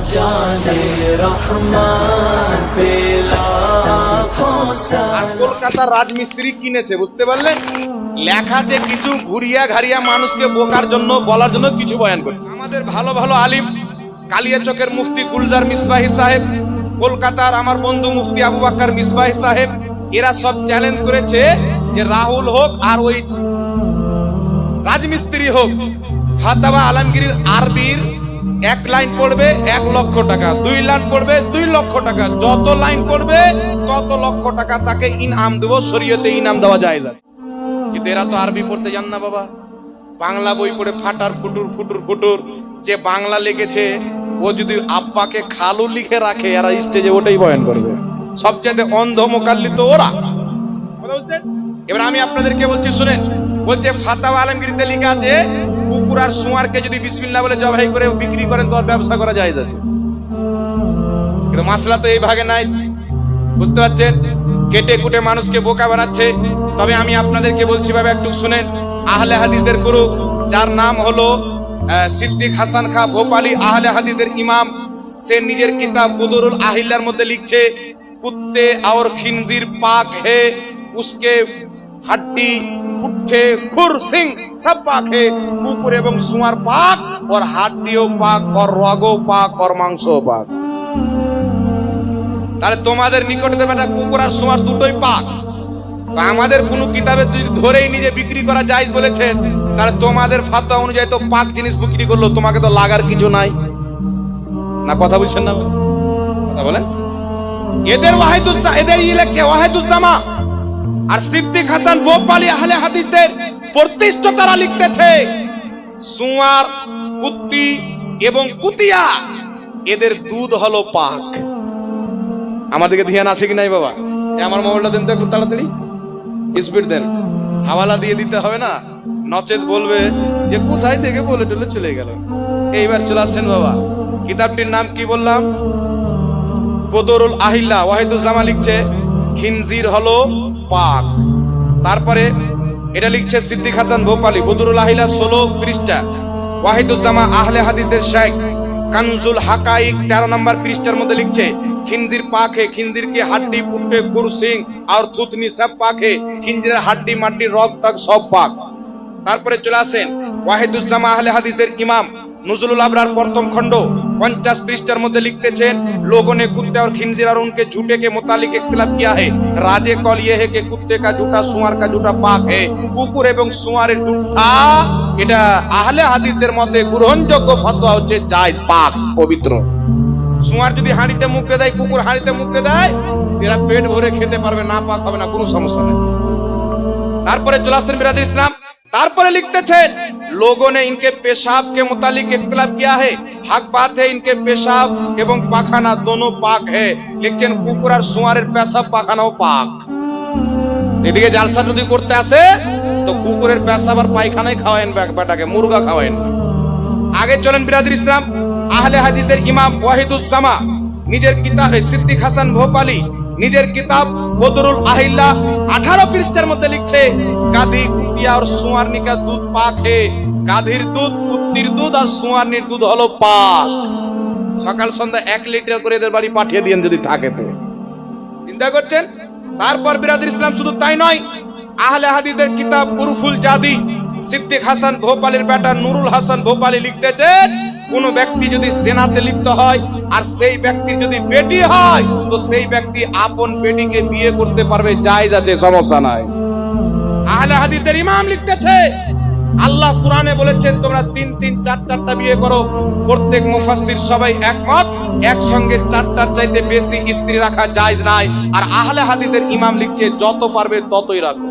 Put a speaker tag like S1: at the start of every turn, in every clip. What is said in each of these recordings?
S1: जाने रहमान पे लाखों
S2: আর কলকাতার রাজমিস্ত্রি কিনেছে, বুঝতে পারলেন? লেখা যে কিছু ঘুরিয়া ঘারিয়া মানুষকে বোকার জন্য বলার জন্য কিছু বয়ান করছে। আমাদের ভালো ভালো আলিম, কালিয়াচকের মুফতি গুলজার মিসবাহি সাহেব, কলকাতার আমার বন্ধু মুফতি আবু বকর মিসবাহি সাহেব, এরা সব চ্যালেঞ্জ করেছে যে রাহুল হোক আর ওই রাজমিস্ত্রি হোক, ফাতাওয়া আলমগীরের আরবির 1 লাইন পড়বে 1 লক্ষ টাকা, 2 লাইন পড়বে 2 লক্ষ টাকা, যত লাইন পড়বে তত লক্ষ টাকা তাকে ইনাম দেব। শরীয়তে ইনাম দেওয়া জায়েজ আছে, কিন্তু এরা তো আরবি পড়তে জান না বাবা। বাংলা বই পড়ে ফাটার ফুটুর ফুটুর ফুটুর। যে বাংলা লিখেছে ও যদি আব্বাকে খালু লিখে রাখে, এরা স্টেজে ওটাই বয়ান করবে। সবচেয়ে অন্ধ মোকাল্লিদ ওরা, কথা বুঝছেন? এবার আমি আপনাদেরকে বলছি শুনেন, বলছে ফাতাওয়া আলমগীরিতে লেখা আছে কুকুর আর শুয়ারকে যদি বিসমিল্লাহ বলে জবাই করে বিক্রি করেন তো আর ব্যবসা করা জায়েজ আছে। কিন্তু মাসলা তো এই ভাগে নাই, বুঝতে পারছেন? কেটে কুটে মানুষকে বোকা বানাচ্ছে। তবে আমি আপনাদেরকে বলছি ভাবে একটু শুনেন, আহলে হাদিসদের গুরু যার নাম হলো সিদ্দিক হাসান খাঁ ভোপালী, আহলে হাদিসদের ইমাম, সে নিজের কিতাব বদরুল আহিল্লার মধ্যে লিখছে কুত্তে और खिंजीर पाक है, उसके हड्डी पुट्ठे खुर सिंह सब पाक है। কুকুর এবং শুয়ার পাক, और হাড্ডিও পাক, और রগও পাক, और মাংসও পাক। তাহলে তোমাদের নিকটে বেটা কুকুর আর শুয়ার দুটোই পাক। আমাদের কোন কিতাবে যদি ধরেই নিজে বিক্রি করা জায়েজ বলেছে, তাহলে তোমাদের ফাতোয়া অনুযায়ী তো পাক জিনিস বিক্রি করলো, তোমাকে তো লাগার কিছু নাই না। কথা বলছেন না? কথা বলেন। এদের এদের ইলাকে ওয়াহিদুজ্জামা আর সিদ্দিক হাসান ভোপালী আহলে হাদিসদের প্রতিষ্ঠাতারা লিখতেছে শুয়ার, কুত্তি এবং কুতিয়া এদের দুধ হলো পাক। আমাদেরকে ধ্যান আছে কি নাই বাবা? আমার মোবাইলটা দেন তো একটু তাড়াতাড়ি, স্পিড দেন, হাওয়ালা দিয়ে দিতে হবে না, নচেত বলবে যে কোথায় থেকে বলে টলে চলে গেল। এইবার চলে আসেন বাবা, কিতাবটির নাম কি বললাম? বদরুল আহিল্লা। ওয়াহিদুজ্জামা লিখছে খিনজির হলো পাক। তারপরে এটা লিখছে সিদ্দিক হাসান ভোপালী, বদরুল আহিল্লা 16 পৃষ্ঠা। ওয়াহিদুজ্জামা আহলে হাদিসদের শেখ কানজুল হাকাইক 13 নম্বর পৃষ্ঠার মধ্যে লিখছে खिंजीर पाक है, खिंजीर की हड्डी पुट्टे खुर सिंह और थुतनी सब पाक है। खिंजीर हड्डी माटी रग तक सब पाक। তারপরে চলে আসেন ওয়াহিদুজ্জামা আহলে হাদিসদের ইমাম নুজুলুল আবরার প্রথম খণ্ড 50 পৃষ্ঠার মধ্যে লিখতেছেন लोगों ने कुत्ते और खिंजीर और उनके झूठे के मुतालिक इख्तिलाफ किया है। राजे कौल ये है कि कुत्ते का झूठा सुअर का झूठा पाक है। কুকুর এবং শুয়ারের ঝূঠা এটা আহলে হাদিসদের মতে গ্রহণযোগ্য ফতোয়া হচ্ছে জায়েজ, পাক, পবিত্র। শুয়ার যদি হাঁড়িতে মুখে দেয়, কুকুর হাঁড়িতে মুখে দেয়, এরা পেট ভরে খেতে পারবে, না পাক হবে না, কোনো সমস্যা নেই। তারপরে চলে আসেন বিরাদর ইসলাম। তারপরে লিখতেছেন लोगों ने इनके पेशाब के मुतालिक इख्तिलाफ किया है। हक बात है इनके पेशाब एवं पाखाना दोनों पाक है। লিখছেন কুকুর আর শুয়ারের পেশাব পাখানাও পাক। এদিকে জালসা যদি করতে আসে তো কুকুরের পেশাব আর পায়খানায় খাওয়ায়েন বেটাকে, মুরগা খাওয়ায়েন। আগে চলেন বিরাদর ইসলাম, আহলে হাদিসদের ইমাম ওয়াহিদুজ্জামা নিজের কিতাব সিদ্দিক হাসান ভোপালী নিজের কিতাব বদরুল আহিল্লা 18 পৃষ্ঠার মধ্যে লিখছে গাধি, কুতিয়া আর শুয়ারনিকা দুধ পাক হে। গাধির দুধ, কুত্তির দুধ আর শুয়ারনির দুধ হলো পাক। সকাল সন্ধ্যা 1 লিটার করে এদের বাড়ি পাঠিয়ে দিয়েন যদি থাকে তো। চিন্তা করছেন? তারপর বিরাদর ইসলাম শুধু তাই নয়, আহলে হাদিসদের কিতাব উরফুল জাদি সিদ্দিক হাসান ভোপালীর বেটা নুরুল হাসান ভোপালী লিখতেছেন কোন ব্যক্তি যদি জিনাতে লিপ্ত হয় আর সেই ব্যক্তির যদি বেটি হয় তো সেই ব্যক্তি আপন বেটিকে বিয়ে করতে পারবে, জায়েজ আছে, সমস্যা নাই। আহলে হাদিসদের ইমাম লিখতেছে আল্লাহ কুরআনে বলেছেন তোমরা 3-3, 4-4টা বিয়ে করো। প্রত্যেক মুফাসসির সবাই একমত, একসঙ্গে 4টার চাইতে বেশি স্ত্রী রাখা জায়েজ নাই। আর আহলে হাদিসদের ইমাম লিখছে যত পারবে ততই রাখো,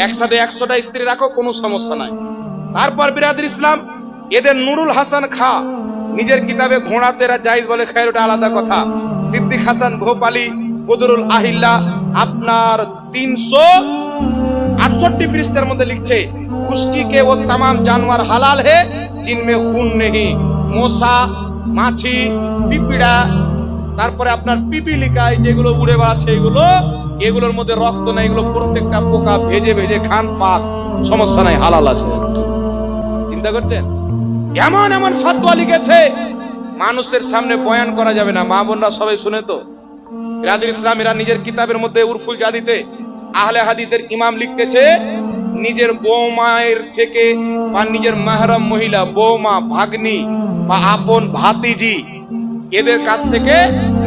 S2: একসাথে 100টা স্ত্রী রাখো, কোনো সমস্যা নাই। তারপর বিরাদর ইসলাম এদের নুরুল হাসান খাঁ নিজের কিতাবে ঘোড়াতেরা জায়েজ বলে, খায়ের ওটা আলাদা কথা। সিদ্দিক হাসান ভোপালী বদরুল আহিল্লা আপনার 368 পৃষ্ঠার মধ্যে লিখছে খুশকি কে ও तमाम जानवर হালাল হে जिनमें खून नहीं। মশা, মাছি, পিপিড়া, তারপরে আপনার পিপিলিকায় যেগুলো উড়ে বেড়াচ্ছে এগুলোর মধ্যে রক্ত নাই, এগুলো প্রত্যেকটা পোকা ভেজে ভেজে খান, পাক, সমস্যা নাই, হালাল আছে। চিন্তা করতেন? এমন এমন ফতোয়া লিখেছে মানুষের সামনে বয়ান করা যাবে না। মা বোনরা সবাই শুনে তো, রাদির ইসলামীরা নিজের কিতাবের মধ্যে উরফুল জাদিতে আহলে হাদিসের ইমাম লিখতেছে, নিজের বৌমায়ের থেকে বা নিজের মাহরাম মহিলা, বৌমা, ভাগ্নি বা আপন ভাতিজি, এদের কাছ থেকে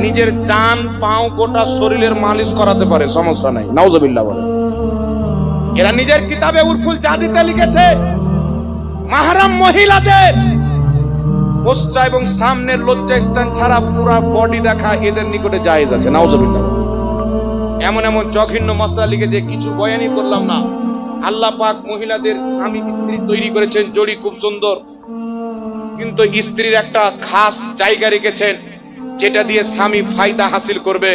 S2: নিজের জান, পাও, গোটা শরীরের মালিশ করাতে পারে, সমস্যা নাই। নাউজুবিল্লাহ বলে। এরা নিজের কিতাবে উরফুল জাদিতে লিখেছে, মাহরাম মহিলাদের পশ্চা এবং সামনের লজ্জা স্থান ছাড়া পুরা বডি দেখা এদের নিকটে জায়েজ আছে। নাউজুবিল্লাহ। এমন এমন জঘন্য মশলা লিখেছে, কিছু বয়ানই করলাম না। আল্লাহ পাক মহিলাদের স্বামী স্ত্রী তৈরি করেছেন জড়ি খুব সুন্দর, কিন্তু স্ত্রীর একটা খাস জায়গা রেখেছেন যেটা দিয়ে স্বামী ফায়দা হাসিল করবে।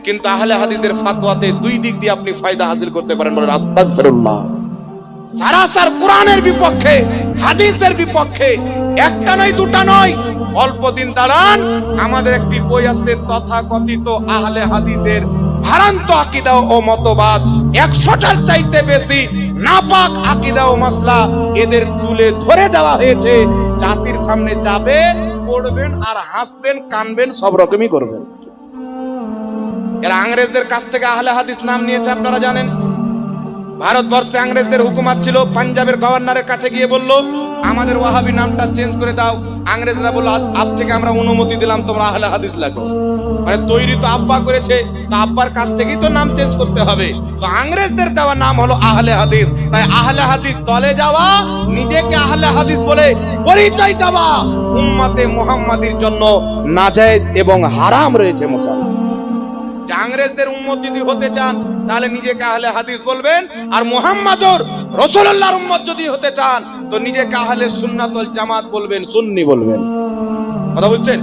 S2: কিন্তু আহলে হাদিসের ফাতোয়াতে দুই দিক দিয়ে আপনি ফায়দা হাসিল করতে পারেন। বলেন আস্তাগফিরুল্লাহ। সারাসার কোরআনের বিপক্ষে, হাদিসের বিপক্ষে, একটা নয় দুটা নয়, অল্প দিন দাঁড়ান, আমাদের একটি বই আছে তথাকথিত আহলে হাদিসের ভ্রান্ত আকীদা ও মতবাদ, 100টার চাইতে বেশি নাপাক আকীদা ও মাসলা এদের তুলে ধরে দেওয়া হয়েছে। জাতির সামনে যাবে, পড়বেন আর হাসবেন, কানবেন, সব রকমই করবেন। এরা ইংরেজদের কাছ থেকে আহলে হাদিস নাম নিয়েছে, আপনারা জানেন। ভারতবর্ষে ইংরেজদের হুকুমত ছিল, পাঞ্জাবের গভর্নরের কাছে গিয়ে বলল, আমাদের ওয়াহাবি নামটা চেঞ্জ করে দাও। ইংরেজরা বলল, আজ থেকে আমরা অনুমতি দিলাম, তোমরা আহলে হাদিস লেখো। মানে তৈরি তো আব্বা করেছে, তো আব্বার কাছ থেকেই তো নাম চেঞ্জ করতে হবে। তো ইংরেজদের দেওয়া নাম হলো আহলে হাদিস। তাই আহলে হাদিস দলে যাওয়া, নিজেকে আহলে হাদিস বলে পরিচয় দেওয়া উম্মতে মুহাম্মাদির জন্য নাজায়েজ এবং হারাম রয়েছে। মুসলমান ইংরেজদের উম্মত যদি হতে চান তাহলে নিজেকে আহলে হাদিস বলবেন, আর মুহাম্মাদুর রাসূলুল্লাহর উম্মত যদি হতে চান তো নিজেকে আহলে সুন্নাত ওয়াল জামাত বলবেন, সুন্নি বলবেন। কথা বুঝছেন?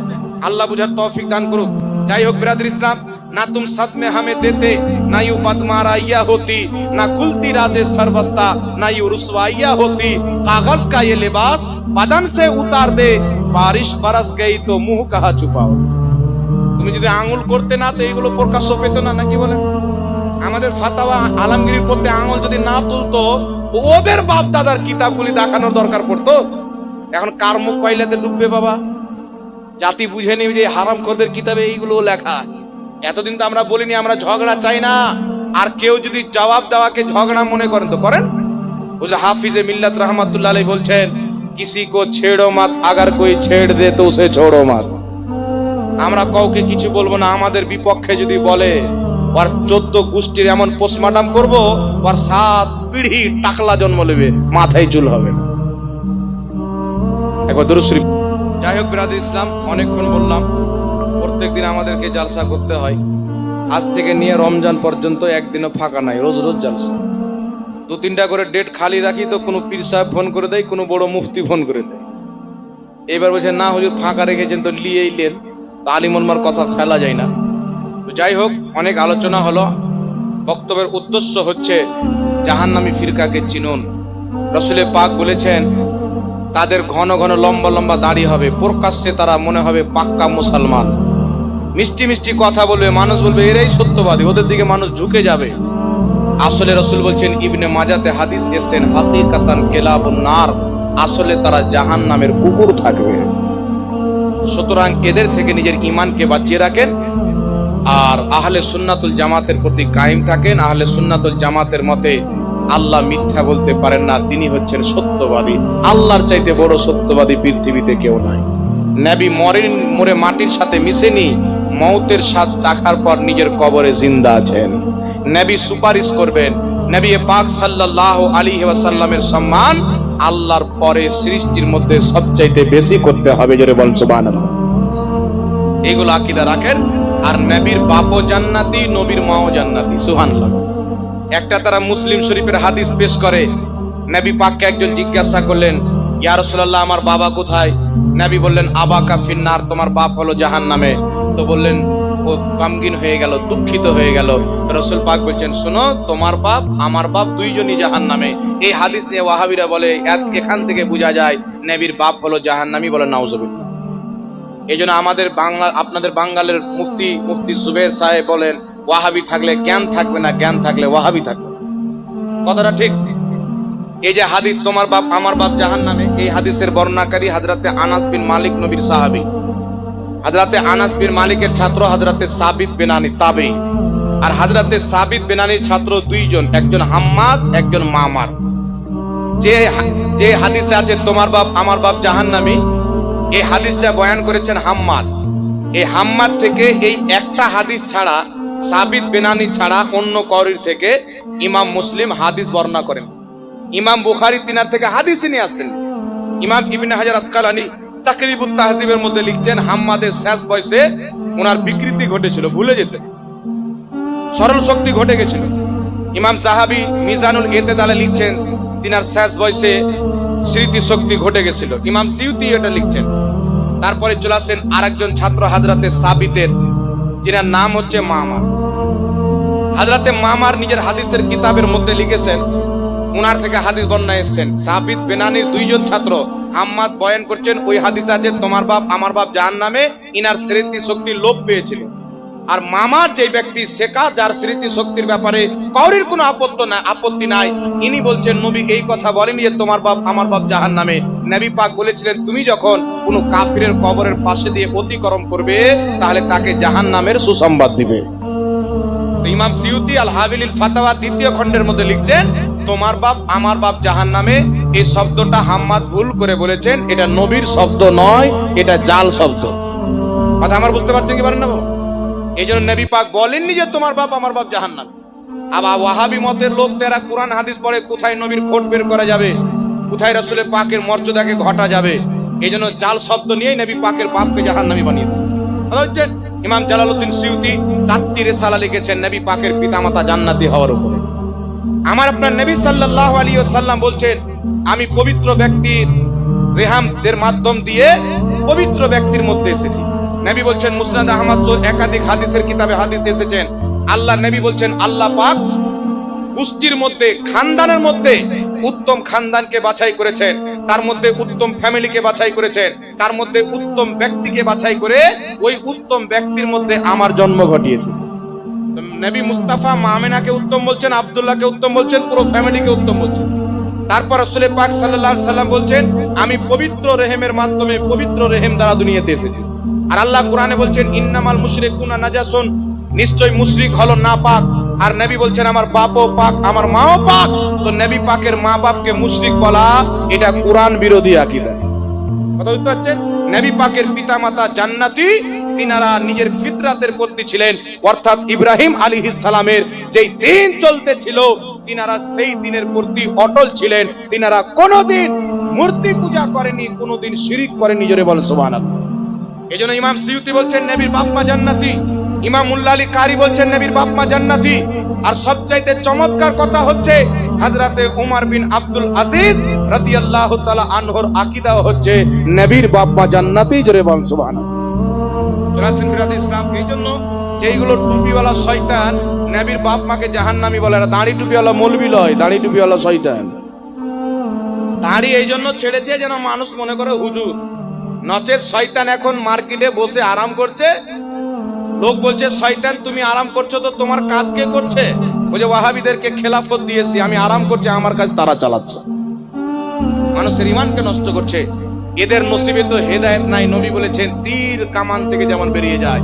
S2: আল্লাহ বুঝার তৌফিক দান করুক। যাই হোক বিরাদর ইসলাম, না তুম সাথ মে হামে দেতে, না ইউ বাদমারা ইয়া হোতি, না খুলতি রাতে সরবস্তা, না ইউ রুসওয়াইয়া হোতি, কাগজ কা ये लिबास बदन से उतार दे, बारिश बरस गई तो मुंह कहां छुपाओ। তুমি যদি আঙ্গুল করতে না তো এগুলো প্রকাশ্য পেত না, নাকি বলেন? আমাদের ফাতাওয়া আলমগীর করতে আঙ্গুল যদি না তুলতো, ওদের বাপ দাদার কিতাবগুলি দেখানোর দরকার পড়তো। এখন কার মুখ কয়লাতে ডুববে বাবা? জাতি বুঝে নেবে যে হারামখোরদের কিতাবে এইগুলো লেখা। এতদিন তো আমরা বলিনি আমরা ঝগড়া চাই না, আর কেউ যদি জবাব দেওয়াকে ঝগড়া মনে করেন তো করেন। বুঝলে হাফিজে মিল্লাত রহমাতুল্লাহ আলাইহি বলছেন, কিসি কো ছেড়ো মাত, আগার কোই ছেড় দে তো উসে ছোড়ো মাত। আমরা কাউকে কিছু বলবো না, আমাদের বিপক্ষে যদি বলে ওর 14 গোষ্ঠীর এমন পোস্টমর্টম করবো, ওর 7 পিঢ়ি টাকলা জন্ম নেবে, মাথায় চুল হবে না। একবার দুরূদ শরীফ। যাই হোক বিরাদর ইসলাম, অনেকক্ষণ বললাম। প্রত্যেকদিন আমাদেরকে জালসা করতে হয়। আজ থেকে নিয়ে রমজান পর্যন্ত একদিনও ফাঁকা নাই, রোজ রোজ জালসা। 2-3টা করে ডেট খালি রাখি তো কোনো পীর সাহেব ফোন করে দেয়, কোনো বড় মুফতি ফোন করে দেয়। এবার বলছে না হুজুর ফাঁকা রেখেছেন তো লিয়েই লেন, আলিম ওলামার কথা ফেলা যায় না। তো যাই হোক, অনেক আলোচনা হলো। বক্তব্যের উদ্দেশ্য হচ্ছে জাহান্নামী ফিরকাকে চিনুন। রাসূল পাক বলেছেন, তাদের ঘন ঘন লম্বা লম্বা দাড়ি হবে, প্রকাশ্যে তারা মনে হবে পাক্কা মুসলমান। মিষ্টি মিষ্টি কথা বলবে, মানুষ বলবে এরাই সত্যবাদী, ওদের দিকে মানুষ ঝুঁকে যাবে। আসলে রাসূল বলছেন, ইবনে মাজাতে হাদিস এসেছেন, হাকিকাতান কেলাবুন নার, আসলে তারা জাহান্নামের কুকুর থাকবে। সুতরাং এদের থেকে নিজের ঈমানকে বাঁচিয়ে রাখেন, আর আহলে সুন্নাতুল জামাতের প্রতি কায়েম থাকেন। আহলে সুন্নাতুল জামাতের মতে আল্লাহ মিথ্যা বলতে পারেন না, তিনি হচ্ছেন সত্যবাদী। আল্লাহর চাইতে বড় সত্যবাদী পৃথিবীতে কেউ নাই। নবী মরে মাটির সাথে মিশেনি, মওতের স্বাদ চাখার পর নিজের কবরে জিন্দা আছেন। নবী সুপারিশ করবেন। নবী পাক সাল্লাল্লাহু আলাইহি ওয়াসাল্লামের সম্মান আল্লাহর পরে সৃষ্টির মধ্যে সবচাইতে বেশি করতে হবে, জোরে বলেন সুবহানাল্লাহ। এগুলো আকীদা রাখেন। আর নবীর বাপও জান্নাতি, নবীর মাও জান্নাতি, সুবহানাল্লাহ। একটা তারা মুসলিম শরীফের হাদিস পেশ করে, নবী পাককে একজন জিজ্ঞাসা করলেন, ইয়া রাসূলুল্লাহ আমার বাবা কোথায়? নবী বললেন, আবাকা ফিন্নার, তোমার বাপ হলো জাহান্নামে। তো বললেন, ও গমগিন হয়ে গেল, দুঃখিত হয়ে গেল। রাসূল পাক বলছেন, শোনো, তোমার বাপ আমার বাপ দুইজনই জাহান্নামে। এই হাদিস নিয়ে ওয়াহাবিরা বলে এখান থেকে বোঝা যায় নবীর বাপ হলো জাহান্নামী। বলে নাউজুবিল্লাহ। এই জন্য আমাদের আপনাদের বাঙালের মুফতি জুবের সাহেব বলেন, ওয়াহাবি থাকলে জ্ঞান থাকবে না, জ্ঞান থাকলে ওয়াহাবি থাকবে। কথাটা ঠিক। এই যে হাদিস তোমার বাপ আমার বাপ জাহান্নামে, এই হাদিসের বর্ণনাকারী হযরতে আনাস বিন মালিক, নবীর সাহাবী। হযরতে আনাস বিন মালিকের ছাত্র হযরতে সাবিত বিনানি তাবেঈ। আর হযরতে সাবিত বিনানির ছাত্র দুইজন, একজন হাম্মাদ, একজন মামার। যে হাদিসে আছে তোমার বাপ আমার বাপ জাহান্নামী, এই হাদিসটা বয়ান করেছেন হাম্মাদ। এই হাম্মাদ থেকে এই একটা হাদিস ছাড়া, সাবিত বিনানি ছাড়া অন্য কারোর থেকে ইমাম মুসলিম হাদিস বর্ণনা করেন। ইমাম বুখারী তিনার থেকে হাদিসই নিয়ে আসছেন। ইমাম ইবনে হাজার আসকালানী তাকরিবুত তাহজিবের মধ্যে লিখছেন হাম্মাদের শেষ বয়সে ওনার বিকৃতি ঘটেছিল, ভুলে যেতেন, সরল শক্তি ঘটে গেছিল। ইমাম সাহাবী মিজানুল ইতিদালে লিখছেন তিনার শেষ বয়সে স্মৃতি শক্তি ঘটে গেছিল। ইমাম সিউতি এটা লিখছেন। তারপরে চলে আসেন আরেকজন ছাত্র হযরতে সাবিতের, যিনার নাম হচ্ছে মামার। হযরতে মামার নিজের হাদিসের কিতাবের মধ্যে লিখেছেন, উনার থেকে হাদিস বর্ণনা এসেছেন। সাবিত বেনানির দুইজন ছাত্র হাম্মাদ বয়ান করছেন, ওই হাদিস আছে তোমার বাপ আমার বাপ জাহান্নামে, ইনার স্মৃতি শক্তি লোপ পেয়েছিল। আর মামার যে ব্যক্তি শেখা, যার স্মৃতি শক্তির ব্যাপারে কারোর কোনো আপত্তি নাই, ইনি বলছেন নবী এই কথা বলেনি যে তোমার বাপ আমার বাপ জাহান্নামে। নবী পাক বলেছিলেন তুমি যখন কোনো কাফিরের কবরের পাশে দিয়ে অতিক্রম করবে তাহলে তাকে জাহান্নামের সুসংবাদ দিবে। ইমাম সিউতি আল হাবিলিল ফাতাওয়া দ্বিতীয় খণ্ডের মধ্যে লিখছেন তোমার বাপ আমার বাপ জাহান্নামে, এই শব্দটা হাম্মাদ ভুল করে বলেছেন, এটা নবীর শব্দ নয়, এটা জাল শব্দ। কথা আমার বুঝতে পারছেন কি পারেন না? এই জন্য নবী পাক বলেননি যে তোমার বাপ আমার বাপ জাহান্নামে। আবার ওয়াহাবি মতের লোক তারা কোরআন হাদিস পড়ে কোথায় নবীর খোঁট বের করা যাবে, কোথায় রাসূলের পাকের মর্যাদাকে ঘটা যাবে, এই জন্য জাল শব্দ নিয়েই নবী পাকের বাপকে জাহান্নামী বানিয়ে দেয়। কথা হচ্ছে ইমাম জালালউদ্দিন সিউতি 4টি রিসালা লিখেছেন নবী পাকের পিতামাতা জান্নাতি হওয়ার উপরে। আমার আপনার নবী সাল্লাল্লাহু আলাইহি ওয়াসাল্লাম বলছেন আমি পবিত্র ব্যক্তির রেহামদের মাধ্যম দিয়ে পবিত্র ব্যক্তির মধ্যে এসেছি। নবী বলছেন মুসনাদ আহমদ একাধিক হাদিসের কিতাবে হাদিস এসেছেন, আল্লাহ নবী বলছেন আল্লাহ পাক গোষ্ঠীর মধ্যে, খানদানের মধ্যে উত্তম খানদানকে বাছাই করেছেন, তার মধ্যে উত্তম ফ্যামিলিকে বাছাই করেছেন, তার মধ্যে উত্তম ব্যক্তিকে বাছাই করে ওই উত্তম ব্যক্তির মধ্যে আমার জন্ম ঘটিয়েছে। নবী মুস্তাফা মামিনাকে উত্তম বলছেন, আব্দুল্লাহকে উত্তম বলছেন, পুরো ফ্যামিলিকে উত্তম বলছেন। তারপর রাসূল পাক সাল্লাল্লাহু আলাইহি সাল্লাম বলছেন আমি পবিত্র রেহেমের মাধ্যমে পবিত্র রেহেম দ্বারা দুনিয়াতে এসেছি। আর আল্লাহ কোরআনে বলছেন ইন্নামাল মুশরিকুনা নাজাসুন, নিশ্চয় মুশরিক হলো নাপাক। আর নবী বলছেন আমার বাপও পাক আমার মাও পাক। তো নবী পাকের মা বাপকে মুশরিক বলা এটা কোরআন বিরোধী আকীদা। কথা বুঝতে পারছেন? নবী পাকের পিতামাতা জান্নাতি, তিনারা নিজের ফিতরাতের প্রতি ছিলেন, অর্থাৎ ইব্রাহিম আলাইহিস সালামের যেই দিন চলতে ছিল তিনারা সেই দিনের প্রতি অটল ছিলেন। তিনারা কোনোদিন মূর্তি পূজা করেনি, কোনোদিন শিরিক করেনি। জোরে বলেন সুবহানাল্লাহ। এজন্য ইমাম সিউতি বলছেন নবীর বাপ মা জান্নাতি, ইমাম মুল্লা আলী কারি বলছেন নবীর বাপ মা জান্নাতি। আর সবচাইতে চমৎকার কথা হচ্ছে হযরতে উমর বিন আব্দুল আজিজ রাদিয়াল্লাহু তাআলা আনহুর আকীদা হচ্ছে নবীর বাপ মা জান্নাতি। জোরে বলেন সুবহানাল্লাহ। চলাসিন বিরাদ ইসলাম, এই জন্য যেইগুলো টুপিওয়ালা শয়তান নবীর বাপ মাকে জাহান্নামী বলে, এরা দাড়ি টুপিওয়ালা মৌলবি লয়, দাড়ি টুপিওয়ালা শয়তান। দাড়ি এই জন্য ছেড়েছে যেন মানুষ মনে করে হুজুর, নচেত শয়তান এখন মার্কেটে বসে আরাম করছে। লোক বলছে শয়তান তুমি আরাম করছো তো তোমার কাজ কে করছে? ওই যে ওয়াহাবিদেরকে খেলাফত দিয়েছি, আমি আরাম করছি, আমার কাজ তারা চালাচ্ছে। মানুষের ঈমানকে নষ্ট করছে। এদের নসিবে তো হেদায়েত নাই। নবী বলেছেন তীর কামান থেকে যেমন বেরিয়ে যায়,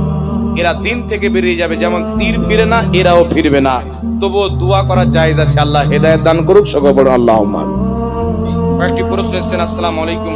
S2: এরা দিন থেকে বেরিয়ে যাবে, যেমন তীর ফিরে না এরাও ফিরবে না। তবুও দোয়া করা জায়েজ আছে, আল্লাহ হেদায়েত দান করুক। সকলে বলুন আল্লাহুম্মা আমিন। কয়েকটি প্রশ্ন এসেছেন। আসসালামু আলাইকুম।